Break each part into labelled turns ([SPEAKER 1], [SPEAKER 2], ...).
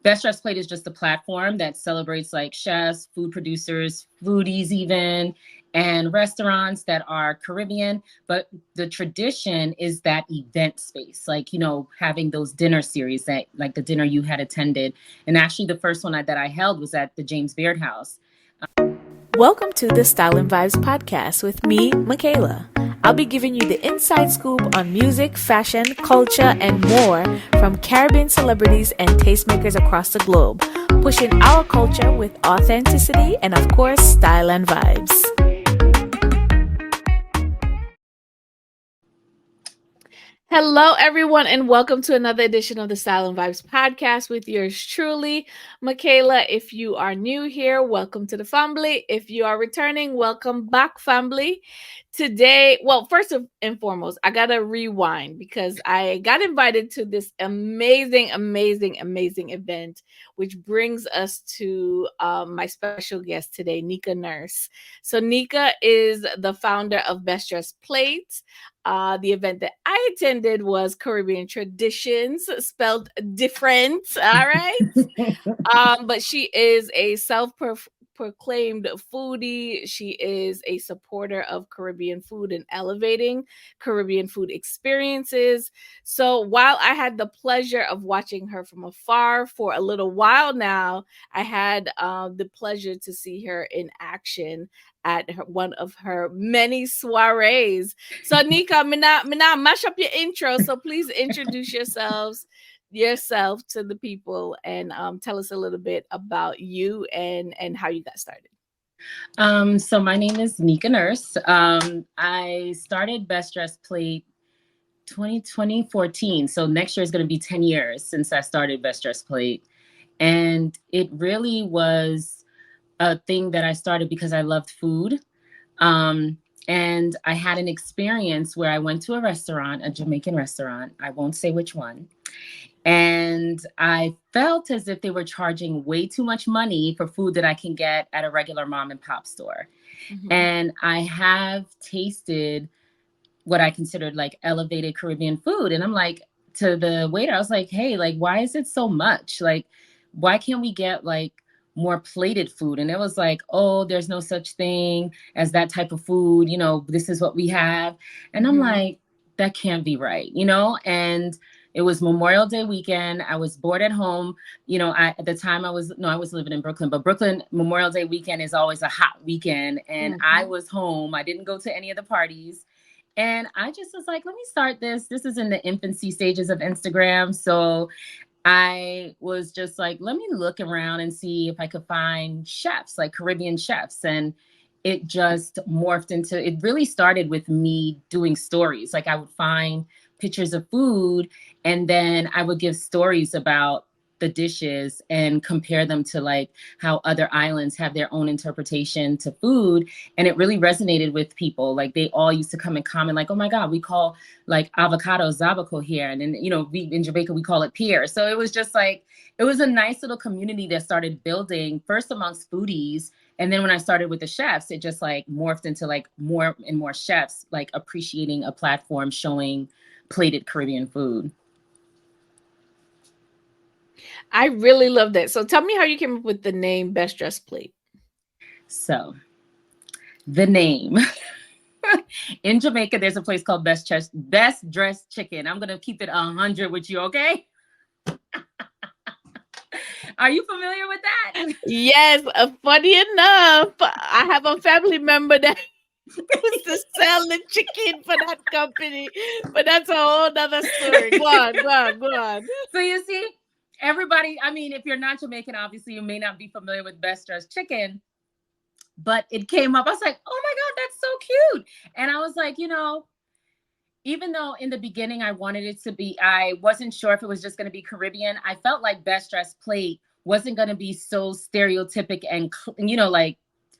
[SPEAKER 1] Best Dressed Plate is just a platform that celebrates like chefs, food producers, foodies even, and restaurants that are Caribbean. But the tradition is that event space, like, having those dinner series that like the dinner you had attended. And actually the first one that I held was at the James Beard House.
[SPEAKER 2] Welcome to the Style and Vibes podcast with me, Michaela. I'll be giving you the inside scoop on music, fashion, culture, and more from Caribbean celebrities and tastemakers across the globe, pushing our culture with authenticity and, of course, style and vibes. Hello, everyone, and welcome to another edition of the Style and Vibes podcast with yours truly, Michaela. If you are new here, welcome to the family. If you are returning, welcome back, family. Today, well, first and foremost, I gotta rewind because I got invited to this amazing event, which brings us to my special guest today, Nneka Nurse. So, Nneka is the founder of Best Dressed Plate. The event that I attended was Caribbean TraDISHons, spelled different. All right. But she is a proclaimed foodie. She is a supporter of Caribbean food and elevating Caribbean food experiences. So while I had the pleasure of watching her from afar for a little while now, I had the pleasure to see her in action at one of her many soirees. So Nneka, me not mash up your intro. So please introduce yourself to the people and tell us a little bit about you and how you got started.
[SPEAKER 1] So my name is Nneka Nurse. I started Best Dressed Plate 2014. So next year is going to be 10 years since I started Best Dressed Plate. And it really was a thing that I started because I loved food. And I had an experience where I went to a restaurant, a Jamaican restaurant. I won't say which one. And I felt as if they were charging way too much money for food that I can get at a regular mom and pop store. Mm-hmm. And I have tasted what I considered like elevated Caribbean food. And I'm like, to the waiter, I was like, hey, like, why is it so much? Like, why can't we get like more plated food? And it was like, oh, there's no such thing as that type of food. This is what we have. And I'm like, that can't be right, And it was Memorial Day weekend. I was bored at home. At the time I was living in Brooklyn, but Brooklyn Memorial Day weekend is always a hot weekend. And I was home. I didn't go to any of the parties. And I just was like, let me start this. This is in the infancy stages of Instagram. So I was just like, let me look around and see if I could find chefs, like Caribbean chefs. And it just morphed into, it really started with me doing stories. Like I would find pictures of food and then I would give stories about the dishes and compare them to like how other islands have their own interpretation to food. And it really resonated with people. Like they all used to come and comment like, oh my God, we call like avocado zabaco here. And then, we in Jamaica, we call it pear. So it was just like, it was a nice little community that started building first amongst foodies. And then when I started with the chefs, it just like morphed into like more and more chefs, like appreciating a platform showing plated Caribbean food.
[SPEAKER 2] I really love that. So tell me how you came up with the name Best Dressed Plate.
[SPEAKER 1] So the name in Jamaica, there's a place called Best Dressed Chicken. I'm going to keep it 100 with you. Okay. Are you familiar with that?
[SPEAKER 2] Yes. Funny enough, I have a family member that used to sell the chicken for that company, but that's a whole nother story. Go on.
[SPEAKER 1] So you see, everybody, I mean, if you're not Jamaican, obviously you may not be familiar with Best Dressed Chicken, but it came up. I was like, oh my God, that's so cute. And I was like, even though in the beginning I wanted it to be, I wasn't sure if it was just going to be Caribbean. I felt like Best Dressed Plate wasn't going to be so stereotypic and, like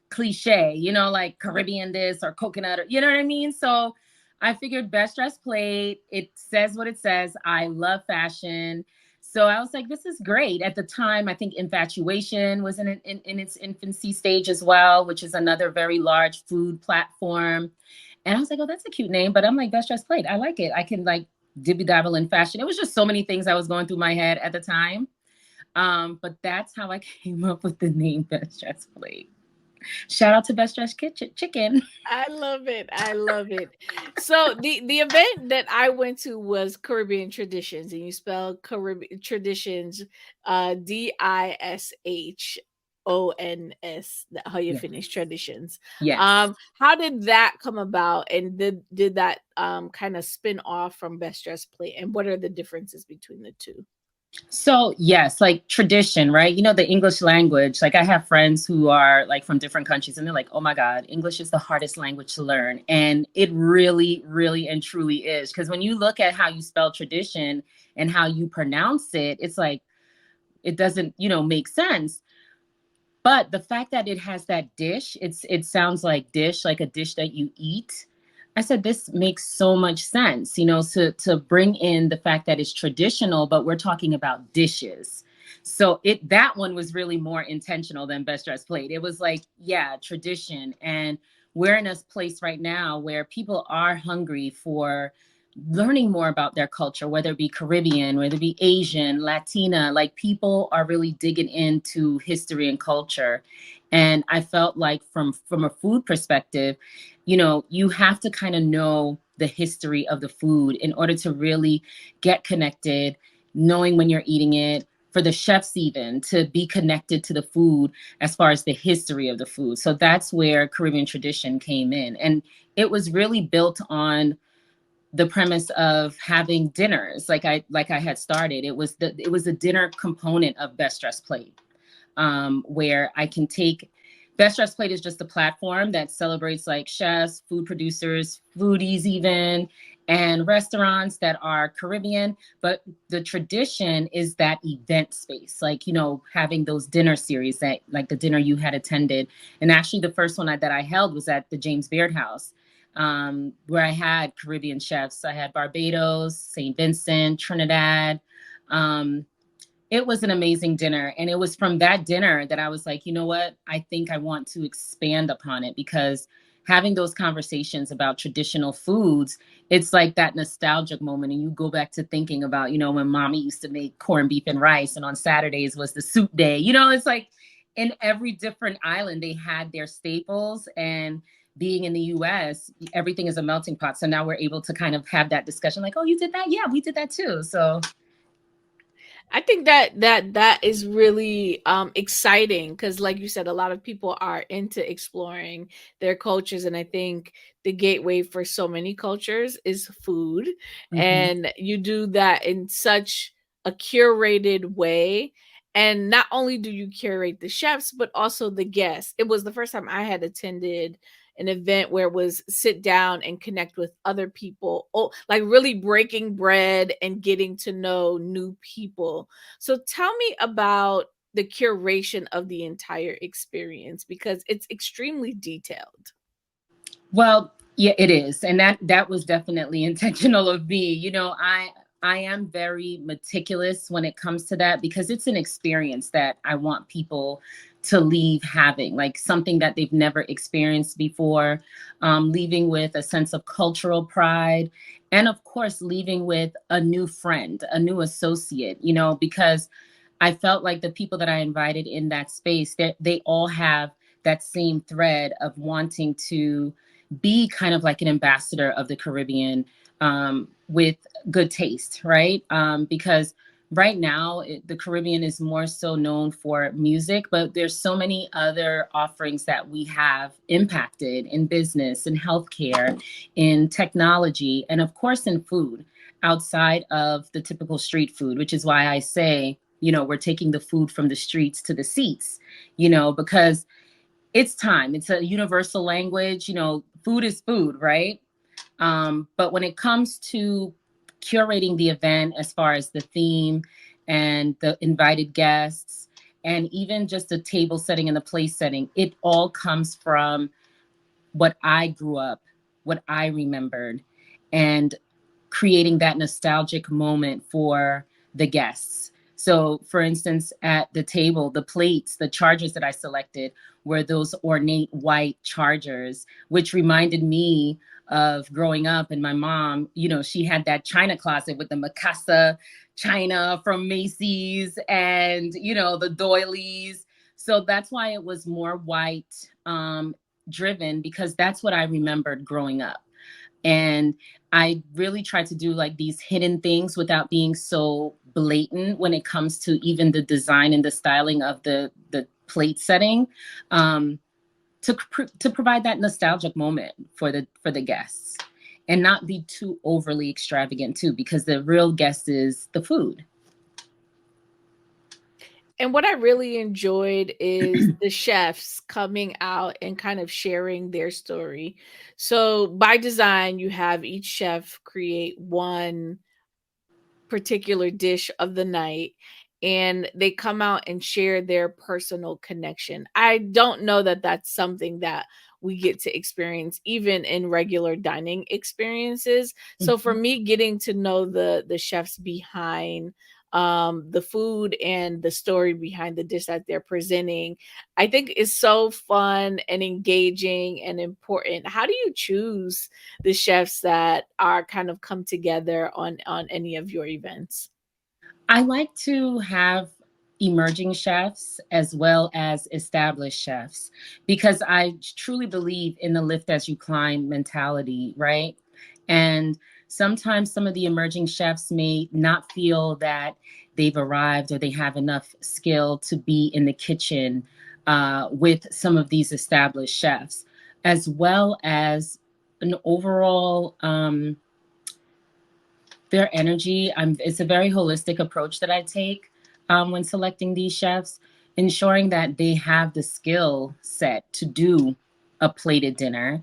[SPEAKER 1] cliche, like Caribbean this or coconut, or, you know what I mean? So I figured Best Dressed Plate, it says what it says. I love fashion. So I was like, this is great. At the time, I think Infatuation was in its infancy stage as well, which is another very large food platform. And I was like, oh, that's a cute name. But I'm like, Best Dressed Plate. I like it. I can like dibby dabble in fashion. It was just so many things I was going through my head at the time. But that's how I came up with the name Best Dressed Plate. Shout out to Best Dressed Kitchen Chicken.
[SPEAKER 2] I love it. I love it. So the event that I went to was Caribbean Traditions, and you spell Caribbean Traditions, DISHONS. How you
[SPEAKER 1] Yeah.
[SPEAKER 2] finish Traditions.
[SPEAKER 1] Yes.
[SPEAKER 2] How did that come about, and did that kind of spin off from Best Dressed Plate, and what are the differences between the two?
[SPEAKER 1] So, yes, like tradition, right? You know, the English language. Like, I have friends who are like from different countries, and they're like, oh my God, English is the hardest language to learn. And it really, really, and truly is. Because when you look at how you spell tradition and how you pronounce it, it's like, it doesn't, make sense. But the fact that it has that dish, it sounds like dish, like a dish that you eat. I said this makes so much sense, to bring in the fact that it's traditional, but we're talking about dishes. So that one was really more intentional than Best Dressed Plate. It was like, yeah, tradition. And we're in a place right now where people are hungry for learning more about their culture, whether it be Caribbean, whether it be Asian, Latina, like people are really digging into history and culture. And I felt like from a food perspective, you have to kind of know the history of the food in order to really get connected, knowing when you're eating it, for the chefs even to be connected to the food as far as the history of the food. So that's where Caribbean tradition came in. And it was really built on the premise of having dinners like I had started. It was a dinner component of Best Dressed Plate, where I can take Best Dressed Plate is just a platform that celebrates like chefs, food producers, foodies even, and restaurants that are Caribbean. But the tradition is that event space, like, having those dinner series that like the dinner you had attended. And actually the first one that I held was at the James Beard House, where I had Caribbean chefs. I had Barbados, St. Vincent, Trinidad. Um, it was an amazing dinner. And it was from that dinner that I was like, you know what? I think I want to expand upon it, because having those conversations about traditional foods, it's like that nostalgic moment. And you go back to thinking about, when mommy used to make corned beef and rice, and on Saturdays was the soup day. It's like in every different island, they had their staples. And being in the US, everything is a melting pot. So now we're able to kind of have that discussion like, oh, you did that? Yeah, we did that too. So
[SPEAKER 2] I think that is really exciting because, like you said, a lot of people are into exploring their cultures, and I think the gateway for so many cultures is food,
[SPEAKER 1] mhm.
[SPEAKER 2] and you do that in such a curated way. And not only do you curate the chefs, but also the guests. It was the first time I had attended an event where it was sit down and connect with other people, oh, like really breaking bread and getting to know new people. So tell me about the curation of the entire experience because it's extremely detailed.
[SPEAKER 1] Well, yeah, it is. And that was definitely intentional of me. I am very meticulous when it comes to that, because it's an experience that I want people to leave having, like something that they've never experienced before, leaving with a sense of cultural pride, and of course leaving with a new friend, a new associate, because I felt like the people that I invited in that space, they all have that same thread of wanting to be kind of like an ambassador of the Caribbean, with good taste, right? Because right now the Caribbean is more so known for music, but there's so many other offerings that we have impacted in business, in healthcare, in technology, and of course in food, outside of the typical street food, which is why I say, we're taking the food from the streets to the seats, because it's time. It's a universal language. Food is food, right? But when it comes to curating the event, as far as the theme and the invited guests, and even just the table setting and the place setting, it all comes from what I grew up, what I remembered, and creating that nostalgic moment for the guests. So, for instance, at the table, the plates, the chargers that I selected were those ornate white chargers, which reminded me of growing up. And my mom, she had that china closet with the Mikasa china from Macy's and, the doilies. So that's why it was more white driven, because that's what I remembered growing up. And I really try to do like these hidden things without being so blatant when it comes to even the design and the styling of the plate setting, um, to provide that nostalgic moment for the guests, and not be too overly extravagant too, because the real guest is the food.
[SPEAKER 2] And what I really enjoyed is the chefs coming out and kind of sharing their story. So by design, you have each chef create one particular dish of the night, and they come out and share their personal connection. I don't know that that's something that we get to experience even in regular dining experiences. So for
[SPEAKER 1] Mhm.
[SPEAKER 2] me, getting to know the chefs behind the food and the story behind the dish that they're presenting, I think is so fun and engaging and important. How do you choose the chefs that are kind of come together on any of your events?
[SPEAKER 1] I like to have emerging chefs as well as established chefs, because I truly believe in the lift as you climb mentality, right? And sometimes some of the emerging chefs may not feel that they've arrived or they have enough skill to be in the kitchen with some of these established chefs, as well as an overall their energy. It's a very holistic approach that I take when selecting these chefs, ensuring that they have the skill set to do a plated dinner,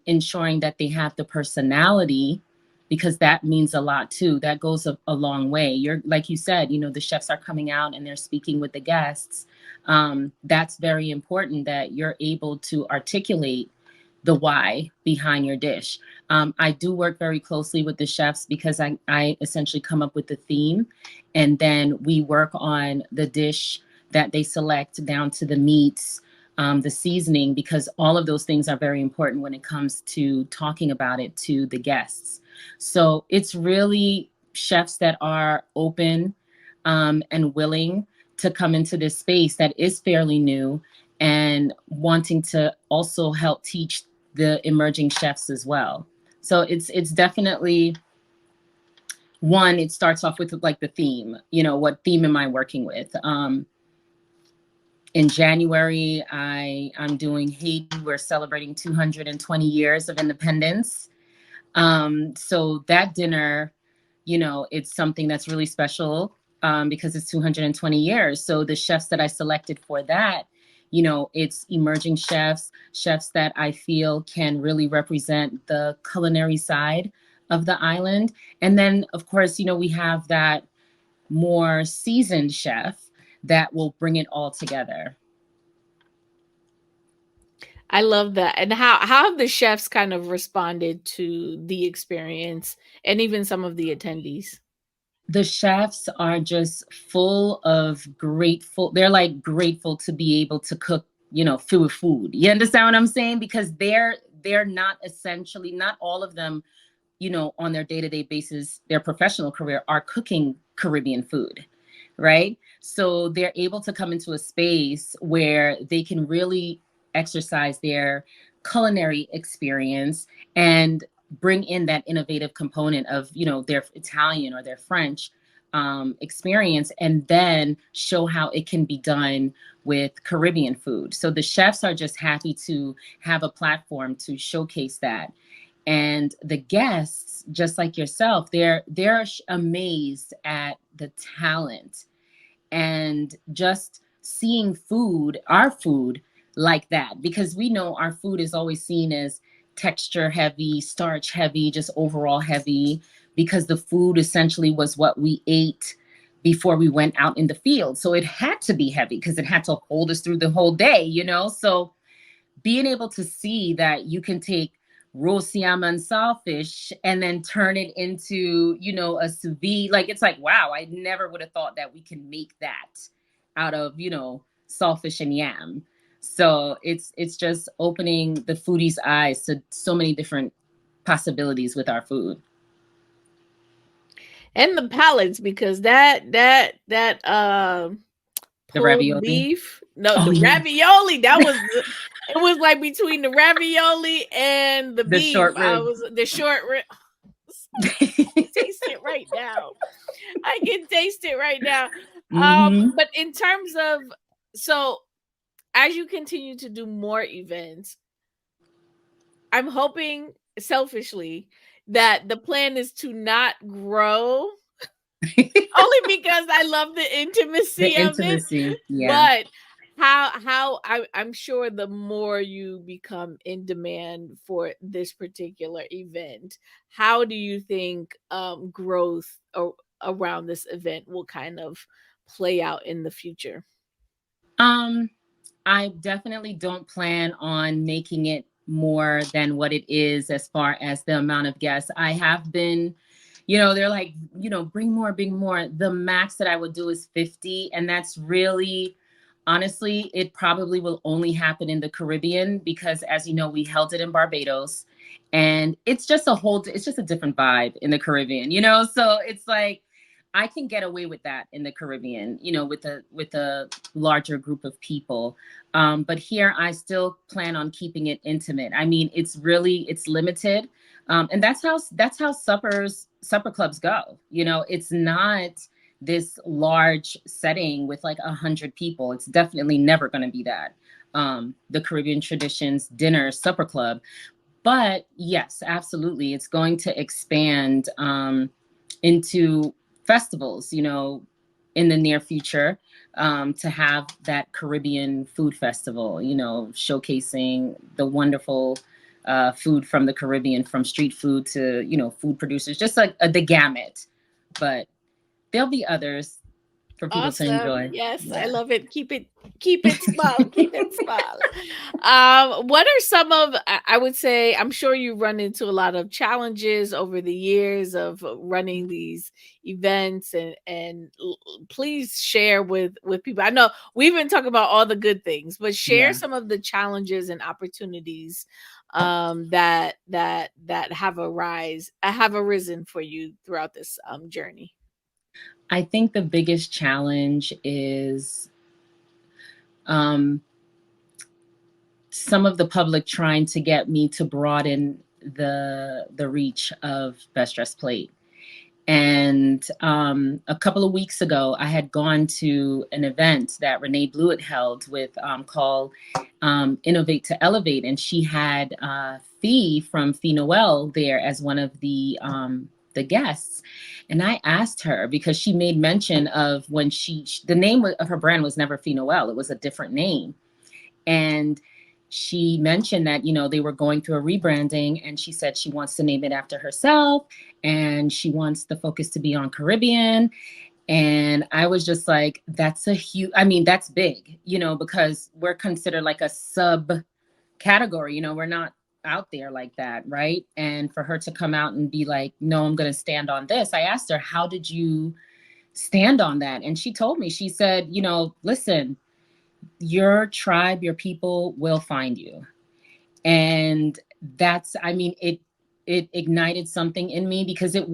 [SPEAKER 1] ensuring that they have the personality, because that means a lot too. That goes a long way. You're, like you said, the chefs are coming out and they're speaking with the guests. That's very important, that you're able to articulate the why behind your dish. I do work very closely with the chefs, because I essentially come up with the theme, and then we work on the dish that they select down to the meats, the seasoning, because all of those things are very important when it comes to talking about it to the guests. So it's really chefs that are open and willing to come into this space that is fairly new, and wanting to also help teach the emerging chefs as well. So it's definitely one. It starts off with like the theme. What theme am I working with? In January, I'm doing Haiti. We're celebrating 220 years of independence. So that dinner, it's something that's really special, because it's 220 years. So the chefs that I selected for that, it's emerging chefs, chefs that I feel can really represent the culinary side of the island. And then, of course, we have that more seasoned chef that will bring it all together.
[SPEAKER 2] I love that. And how have the chefs kind of responded to the experience and even some of the attendees?
[SPEAKER 1] The chefs are just full of grateful. They're like grateful to be able to cook, food. You understand what I'm saying? Because they're not, essentially, not all of them, on their day-to-day basis, their professional career, are cooking Caribbean food, right? So they're able to come into a space where they can really exercise their culinary experience and bring in that innovative component of, their Italian or their French experience, and then show how it can be done with Caribbean food. So the chefs are just happy to have a platform to showcase that. And the guests, just like yourself, they're amazed at the talent, and just seeing food, our food, like that, because we know our food is always seen as texture heavy, starch heavy, just overall heavy, because the food essentially was what we ate before we went out in the field. So it had to be heavy because it had to hold us through the whole day. So being able to see that you can take raw salmon saltfish and then turn it into, a sous vide. Like, it's like, wow, I never would have thought that we can make that out of, saltfish and yam. So it's just opening the foodie's eyes to so many different possibilities with our food.
[SPEAKER 2] And the palates, because that
[SPEAKER 1] The
[SPEAKER 2] pulled
[SPEAKER 1] ravioli.
[SPEAKER 2] beef, no,
[SPEAKER 1] Oh
[SPEAKER 2] the
[SPEAKER 1] yeah.
[SPEAKER 2] ravioli, it was like between the ravioli and the
[SPEAKER 1] The
[SPEAKER 2] beef.
[SPEAKER 1] short
[SPEAKER 2] I
[SPEAKER 1] rib.
[SPEAKER 2] was the short rib. I can taste it right now. I can taste it right now.
[SPEAKER 1] Hmm.
[SPEAKER 2] But in terms of, so as you continue to do more events, I'm hoping selfishly that the plan is to not grow, only because I love the
[SPEAKER 1] The
[SPEAKER 2] intimacy of it.
[SPEAKER 1] intimacy. Yeah.
[SPEAKER 2] But I'm sure the more you become in demand for this particular event, how do you think growth around this event will kind of play out in the future?
[SPEAKER 1] Um, I definitely don't plan on making it more than what it is as far as the amount of guests. I have been, they're like, bring more, bring more. The max that I would do is 50. And that's really, honestly, it probably will only happen in the Caribbean because, as you know, we held it in Barbados. And it's just a different vibe in the Caribbean, So it's like, I can get away with that in the Caribbean, with a larger group of people. But here, I still plan on keeping it intimate. I mean, it's limited, and that's how supper clubs go. It's not this large setting with like 100 people. It's definitely never going to be that. The Caribbean Traditions dinner supper club, but yes, absolutely, it's going to expand into festivals, in the near future, to have that Caribbean food festival, showcasing the wonderful food from the Caribbean, from street food to, food producers, just like the gamut. But there'll be others for people to
[SPEAKER 2] Awesome.
[SPEAKER 1] enjoy.
[SPEAKER 2] Yes, I
[SPEAKER 1] Yeah.
[SPEAKER 2] love it. Keep it small. Keep it small. What are some of, I would say, I'm sure you run into a lot of challenges over the years of running these events, and please share with people. I know we've been talking about all the good things, but share
[SPEAKER 1] Yeah.
[SPEAKER 2] some of the challenges and opportunities that have arisen for you throughout this journey.
[SPEAKER 1] I think the biggest challenge is um, some of the public trying to get me to broaden the reach of Best Dressed Plate. And a couple of weeks ago, I had gone to an event that Renee Blewett held with called Innovate to Elevate, and she had Fee from Fee Noel there as one of the guests. And I asked her because she made mention of when the name of her brand was never Fee Noel; it was a different name. And she mentioned that, they were going through a rebranding, and she said she wants to name it after herself and she wants the focus to be on Caribbean. And I was just like, that's a huge, I mean, that's big, because we're considered like a sub category, we're not out there like that. Right. And for her to come out and be like, no, I'm going to stand on this. I asked her, how did you stand on that? And she told me, she said, listen, your tribe, your people will find you. And that's, I mean, it ignited something in me because it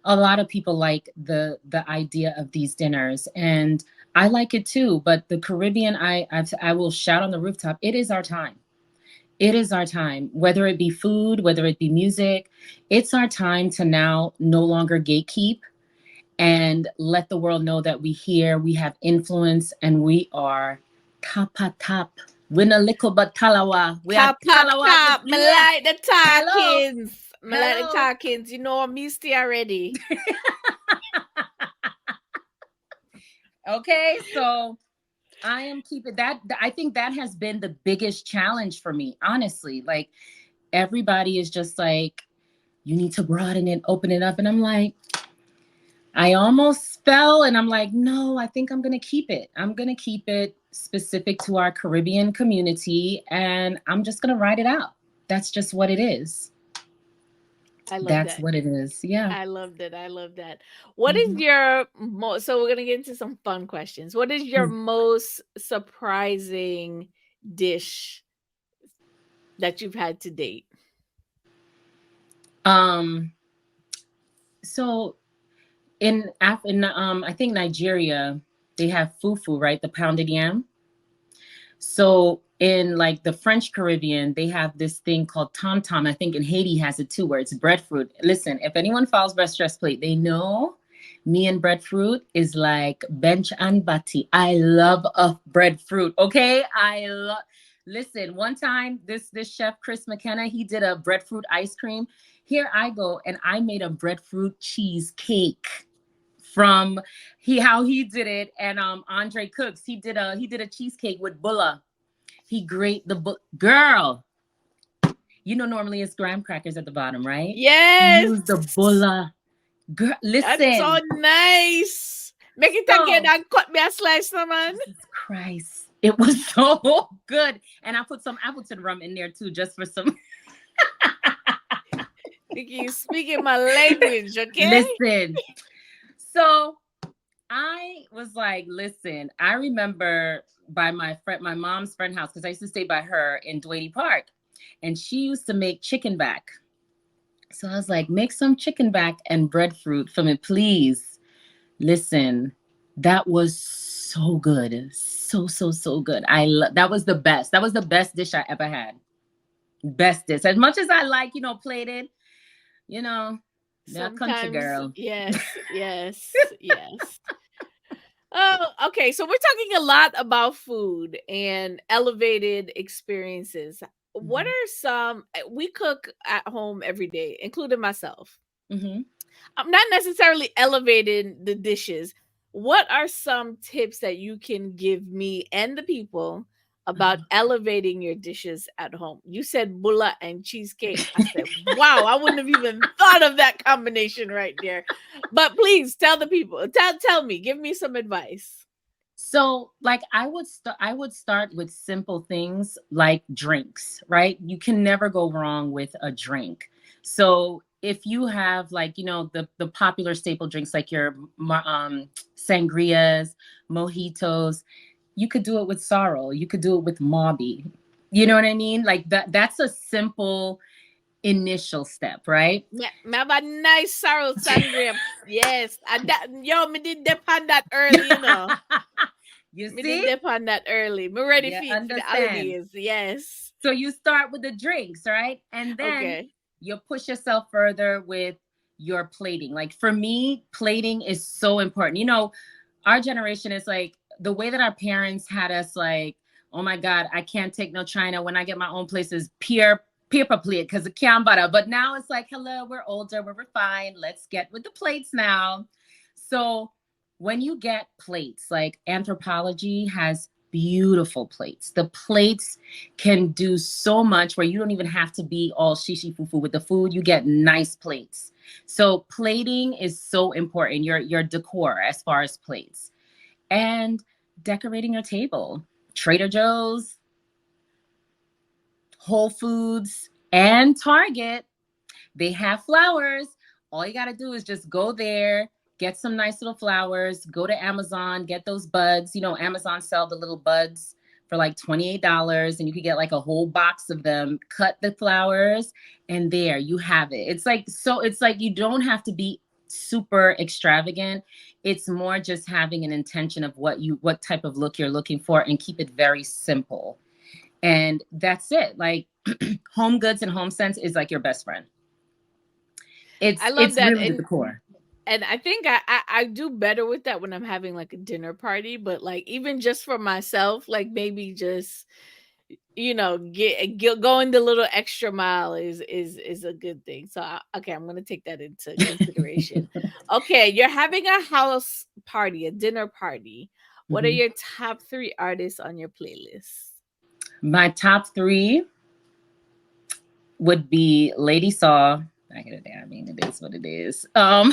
[SPEAKER 1] a lot of people like the idea of these dinners, and I like it too. But the Caribbean, I will shout on the rooftop, it is our time. It is our time, whether it be food, whether it be music. It's our time to now no longer gatekeep and let the world know that we have influence, and we are top at top. Winna little but talawa. We are
[SPEAKER 2] Pop, pop,
[SPEAKER 1] talawa.
[SPEAKER 2] pop. Me
[SPEAKER 1] Yeah.
[SPEAKER 2] like the
[SPEAKER 1] Hello.
[SPEAKER 2] talkings. Me like the
[SPEAKER 1] Hello.
[SPEAKER 2] talkings. You know, I'm used to already.
[SPEAKER 1] Okay. So I am keeping that. I think that has been the biggest challenge for me, honestly. Like, everybody is just like, you need to broaden it, open it up. And I'm like, I almost fell, and I'm like, no, I think I'm going to keep it. I'm going to keep it specific to our Caribbean community, and I'm just going to write it out. that's just what it is.
[SPEAKER 2] I love
[SPEAKER 1] That's
[SPEAKER 2] that.
[SPEAKER 1] what it is. Yeah.
[SPEAKER 2] I love that. I love that. What is
[SPEAKER 1] Mhm.
[SPEAKER 2] your most, so we're going to get into some fun questions. What is your most surprising dish that you've had to date?
[SPEAKER 1] Um, so in I think Nigeria, they have fufu, right? The pounded yam. So in like the French Caribbean, they have this thing called tom tom. I think in Haiti has it too, where it's breadfruit. Listen, if anyone follows Best Dress Plate, they know me and breadfruit is like bench and butty. I love a breadfruit. Okay, I love. Listen, one time this chef Chris McKenna, he did a breadfruit ice cream. Here I go, and I made a breadfruit cheesecake from he how he did it, and Andre Cooks, he did a cheesecake with Bulla. He grate the girl. You know, normally it's graham crackers at the bottom, right? He used the
[SPEAKER 2] Yes.
[SPEAKER 1] Bulla. Girl,
[SPEAKER 2] That's so
[SPEAKER 1] listen.
[SPEAKER 2] nice. Make it again
[SPEAKER 1] So
[SPEAKER 2] and cut me a slice, no man.
[SPEAKER 1] Jesus Christ, it was so good, and I put some Appleton rum in there too, just for some.
[SPEAKER 2] You speaking my language, okay?
[SPEAKER 1] Listen. So I was like, listen, I remember by my mom's friend house, because I used to stay by her in Duane Park, and she used to make chicken back. So I was like, make some chicken back and breadfruit for me, please. Listen, that was so good. So, so, so good. That was the best. That was the best dish I ever had. Best dish. As much as I like, plated, you know, the country
[SPEAKER 2] Sometimes,
[SPEAKER 1] girl.
[SPEAKER 2] yes, yes, yes. Oh, okay. So we're talking a lot about food and elevated experiences. What
[SPEAKER 1] Hmm.
[SPEAKER 2] are some, we cook at home every day, including myself.
[SPEAKER 1] Hmm.
[SPEAKER 2] I'm not necessarily elevating the dishes. What are some tips that you can give me and the people about elevating your dishes at home? You said bulla and cheesecake. I said, wow, I wouldn't have even thought of that combination right there. But please tell the people, tell me, give me some advice.
[SPEAKER 1] So, like, I would start with simple things like drinks, right? You can never go wrong with a drink. So, if you have like, the popular staple drinks like your sangrias, mojitos, you could do it with sorrel, you could do it with mauby. You know what I mean? Like that's a simple initial step, right?
[SPEAKER 2] Me have a nice sorrel sangria. Yes. And that, yo, me did dip on that early, you know.
[SPEAKER 1] You
[SPEAKER 2] Me did
[SPEAKER 1] see?
[SPEAKER 2] dip on that early. Me ready
[SPEAKER 1] You
[SPEAKER 2] for the
[SPEAKER 1] understand.
[SPEAKER 2] holidays. Yes.
[SPEAKER 1] So you start with the drinks, right? And then
[SPEAKER 2] Okay.
[SPEAKER 1] you push yourself further with your plating. Like for me, plating is so important. Our generation is like the way that our parents had us like, oh my God, I can't take no China. When I get my own place is paper plate because it can't butter. But now it's like, hello, we're older, we're refined. Let's get with the plates now. So when you get plates, like Anthropology has beautiful plates. The plates can do so much where you don't even have to be all shishi fufu with the food. You get nice plates. So plating is so important. Your decor as far as plates and decorating your table. Trader Joe's, Whole Foods, and Target, they have flowers. All you got to do is just go there, get some nice little flowers, go to Amazon, get those buds. Amazon sell the little buds for like $28 and you could get like a whole box of them, cut the flowers and there you have it. It's like you don't have to be super extravagant. It's more just having an intention of what type of look you're looking for and keep it very simple. And that's it. Like Home Goods and Home Sense is like your best friend.
[SPEAKER 2] I
[SPEAKER 1] it's
[SPEAKER 2] love
[SPEAKER 1] it's
[SPEAKER 2] that.
[SPEAKER 1] really the decor.
[SPEAKER 2] And I think I do better with that when I'm having like a dinner party, but like even just for myself, like maybe just going the little extra mile is a good thing. So okay, I'm gonna take that into consideration. Okay, you're having a house party, a dinner party. What are
[SPEAKER 1] Mhm.
[SPEAKER 2] your top 3 artists on your playlist?
[SPEAKER 1] My top three would be Lady Saw. I get it. I mean, it is what it is. I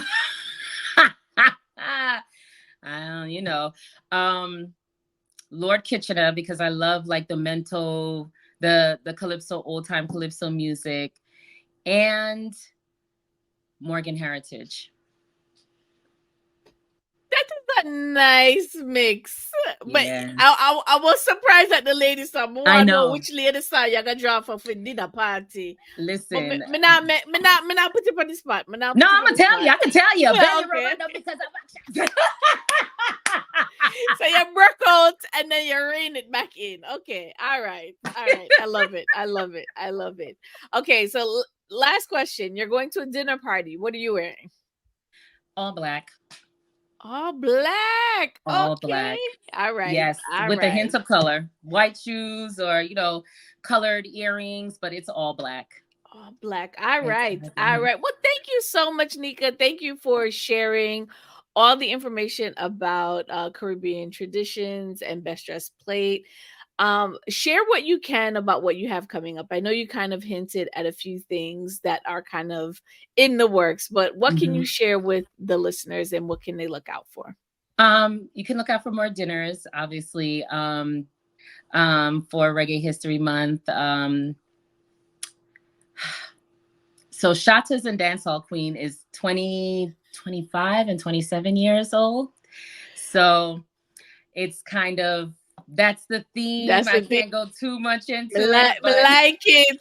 [SPEAKER 1] um, Lord Kitchener because I love like the mental the calypso, old time calypso music, and Morgan heritage.
[SPEAKER 2] That is a nice mix. But
[SPEAKER 1] Yes.
[SPEAKER 2] I was surprised at the lady some
[SPEAKER 1] I
[SPEAKER 2] one know
[SPEAKER 1] know.
[SPEAKER 2] which lady saw you gonna draw for dinner party. But
[SPEAKER 1] Listen.
[SPEAKER 2] me not put it on the spot. Me not
[SPEAKER 1] No,
[SPEAKER 2] put it
[SPEAKER 1] I'm
[SPEAKER 2] on
[SPEAKER 1] gonna
[SPEAKER 2] the
[SPEAKER 1] tell you.
[SPEAKER 2] spot.
[SPEAKER 1] I can tell you.
[SPEAKER 2] Yeah,
[SPEAKER 1] Bend the
[SPEAKER 2] okay.
[SPEAKER 1] rubber no, because I'm
[SPEAKER 2] So you broke out and then you rein it back in. Okay. All right. All right. I love it. I love it. I love it. Okay. So last question. You're going to a dinner party. What are you wearing?
[SPEAKER 1] all black.
[SPEAKER 2] All black.
[SPEAKER 1] All
[SPEAKER 2] Okay.
[SPEAKER 1] black.
[SPEAKER 2] All right.
[SPEAKER 1] Yes,
[SPEAKER 2] All
[SPEAKER 1] with a hint
[SPEAKER 2] right.
[SPEAKER 1] of color. White shoes or, colored earrings, but it's all black.
[SPEAKER 2] All black. All
[SPEAKER 1] It's
[SPEAKER 2] right.
[SPEAKER 1] all
[SPEAKER 2] All
[SPEAKER 1] black.
[SPEAKER 2] right. Well, thank you so much, Nneka. Thank you for sharing all the information about Caribbean traditions and best dressed plate. Share what you can about what you have coming up. I know you kind of hinted at a few things that are kind of in the works, but what can you
[SPEAKER 1] Mhm.
[SPEAKER 2] share with the listeners and what can they look out for?
[SPEAKER 1] You can look out for more dinners, obviously, for Reggae History Month. So Shata's and Dancehall Queen is 20, 25, and 27 years old. So it's kind of, that's the theme.
[SPEAKER 2] That's
[SPEAKER 1] I
[SPEAKER 2] the thing.
[SPEAKER 1] can't go too much
[SPEAKER 2] Me
[SPEAKER 1] into it,
[SPEAKER 2] like, me
[SPEAKER 1] but
[SPEAKER 2] like it.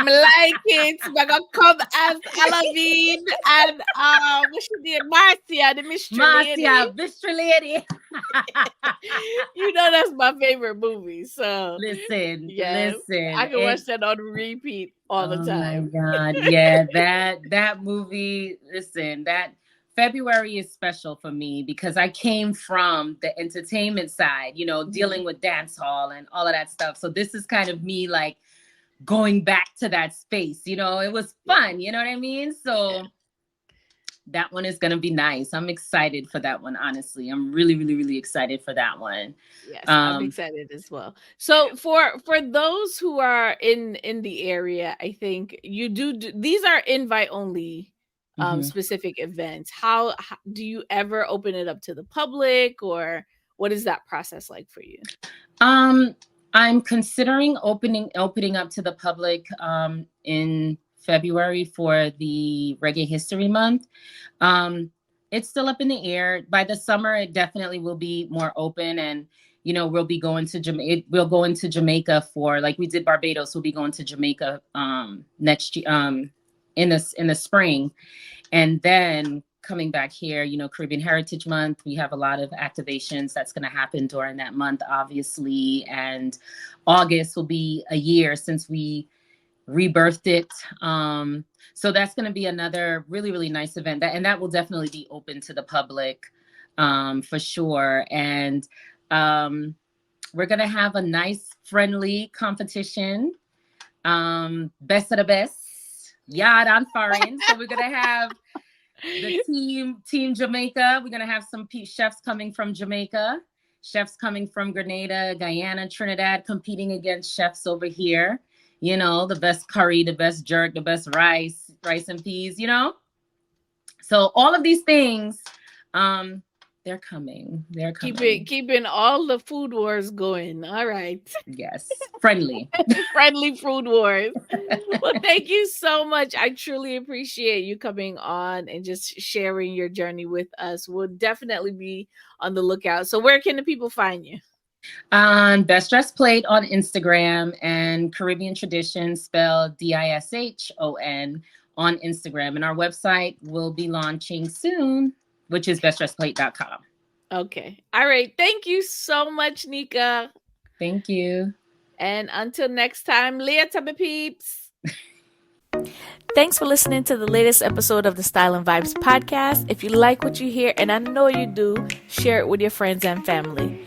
[SPEAKER 2] Me like it. We're gonna come as Halloween and what's your name? Marcia, the mystery lady.
[SPEAKER 1] Marcia, Bistro Lady.
[SPEAKER 2] You know that's my favorite movie. So
[SPEAKER 1] Listen,
[SPEAKER 2] yes,
[SPEAKER 1] listen.
[SPEAKER 2] I can watch that on repeat all the
[SPEAKER 1] Oh my
[SPEAKER 2] time.
[SPEAKER 1] God. Yeah, that movie, listen, that February is special for me because I came from the entertainment side,
[SPEAKER 2] Mhm.
[SPEAKER 1] dealing with dance hall and all of that stuff. So this is kind of me like going back to that space. It was
[SPEAKER 2] Yeah,
[SPEAKER 1] fun, you know what I mean?
[SPEAKER 2] yeah.
[SPEAKER 1] So that one is going to be nice. I'm excited for that one, honestly. I'm really, really, really excited for that one.
[SPEAKER 2] Yes, I'm
[SPEAKER 1] Um,
[SPEAKER 2] excited as well. So for those who are in the area, I think you do these are invite only
[SPEAKER 1] mhm.
[SPEAKER 2] specific events. How do you ever open it up to the public or what is that process like for you?
[SPEAKER 1] Um, I'm considering opening up to the public in February for the Reggae History Month. Um, it's still up in the air. By the summer, it definitely will be more open, and we'll be going to Jamaica. We'll go into Jamaica for like we did Barbados. We'll be going to Jamaica next year in the spring. And then coming back here, Caribbean Heritage Month, we have a lot of activations that's going to happen during that month, obviously. And August will be a year since we rebirthed it. So that's going to be another really, really nice event. And that will definitely be open to the public for sure. And we're going to have a nice, friendly competition. Best of the best. Yard on foreign. So we're going to have the team Jamaica. We're gonna have some chefs coming from Jamaica, chefs coming from Grenada, Guyana, Trinidad, competing against chefs over here. The best curry, the best jerk, the best rice and peas. So all of these things, they're coming. They're coming.
[SPEAKER 2] Keeping all the food wars going. All right.
[SPEAKER 1] Yes, friendly.
[SPEAKER 2] Friendly food wars. Well, thank you so much. I truly appreciate you coming on and just sharing your journey with us. We'll definitely be on the lookout. So, where can the people find you?
[SPEAKER 1] On Best Dressed Plate on Instagram and Caribbean Tradition spelled DISHON on Instagram. And our website will be launching soon, which is bestdressedplate.com.
[SPEAKER 2] Okay. All right. Thank you so much, Nneka.
[SPEAKER 1] Thank you.
[SPEAKER 2] And until next time, later, my peeps.
[SPEAKER 3] Thanks for listening to the latest episode of the Style and Vibes podcast. If you like what you hear, and I know you do, share it with your friends and family.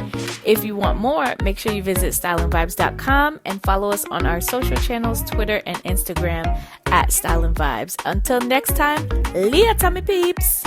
[SPEAKER 3] If you want more, make sure you visit styleandvibes.com and follow us on our social channels, Twitter and Instagram at Style and Vibes. Until next time, Leah Tummy Peeps!